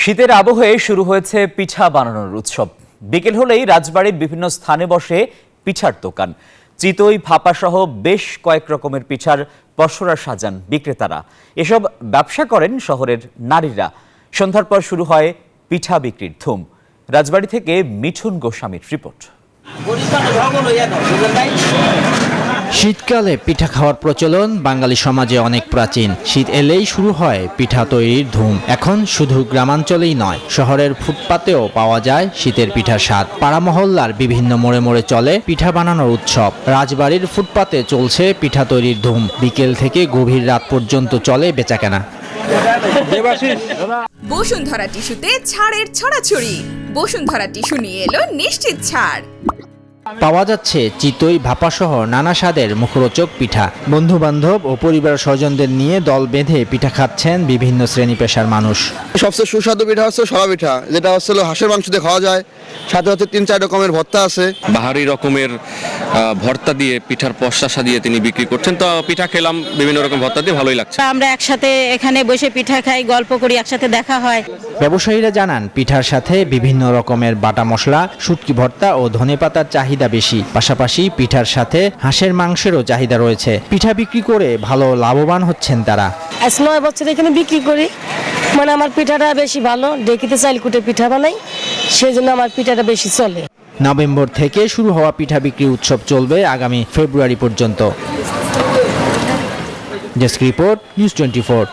শীতের আবহে শুরু হয়েছে পিঠা বানানোর উৎসব। বিকেল হলেই রাজবাড়ির বিভিন্ন স্থানে বসে পিঠার দোকান। চিতই, ভাপা সহ বেশ কয়েক রকমের পিঠার পসরা সাজান বিক্রেতারা। এসব ব্যবসা করেন শহরের নারীরা। সন্ধ্যার পর শুরু হয় পিঠা বিক্রির ধুম। রাজবাড়ি থেকে মিঠুন গোস্বামীর রিপোর্ট। শীতকালে পিঠা খাওয়ার প্রচলন বাঙালি সমাজে অনেক প্রাচীন। শীত এলেই শুরু হয় পিঠা তৈরির ধুম। এখন শুধু গ্রামাঞ্চলেই নয়, শহরের ফুটপাতেও পাওয়া যায় শীতের পিঠার স্বাদ। পাড়া মহল্লার বিভিন্ন মোড়ে মোড়ে চলে পিঠা বানানোর উৎসব। রাজবাড়ির ফুটপাতে চলছে পিঠা তৈরির ধুম। বিকেল থেকে গভীর রাত পর্যন্ত চলে বেচাকেনা। বসুন্ধরা টিস্যুতে ছাড়ের ছড়াছড়ি। বসুন্ধরা টিস্যু নিয়ে এলো নিশ্চিত ছাড়। পাওয়া যাচ্ছে চিতই, ভাপা সহ নানা স্বাদের মুখরোচক পিঠা। বন্ধু বান্ধব ও পরিবার স্বজনদের নিয়ে দল বেঁধে পিঠা খাচ্ছেন বিভিন্ন শ্রেণী পেশার মানুষ। সবচেয়ে সুস্বাদু পিঠা হচ্ছে সরা পিঠা, যেটা হচ্ছে হাঁসের মাংস দিয়ে খাওয়া যায়। সাথে হচ্ছে 3-4 রকমের ভর্তা আছে। বাহারি রকমের ভর্তা দিয়ে পিঠার পসরা সাজিয়ে তিনি বিক্রি করছেন। তো পিঠা খেলাম বিভিন্ন রকম ভর্তা দিয়ে, ভালোই লাগছে। আমরা একসাথে এখানে বসে পিঠা খাই, গল্প করি, একসাথে দেখা হয়। ব্যবসায়ীরা জানান পিঠার সাথে বিভিন্ন রকমের বাটা মশলা, শুটকি ভর্তা ও ধনেপাতার চাহিদা বেশি। পাশাপাশি পিঠার সাথে হাঁসের মাংসেরও চাহিদা রয়েছে। পিঠা বিক্রি করে ভালো লাভবান হচ্ছেন তারা। 9 বছর এখানে বিক্রি করি, মানে আমার পিঠাটা বেশি ভালো। ডেকিতে চাইল কুটে পিঠা বানাই, সেই জন্য আমার পিঠাটা বেশি চলে। নভেম্বর থেকে শুরু হওয়া পিঠা বিক্রি উৎসব চলবে আগামী ফেব্রুয়ারি পর্যন্ত। Desk report, news 24।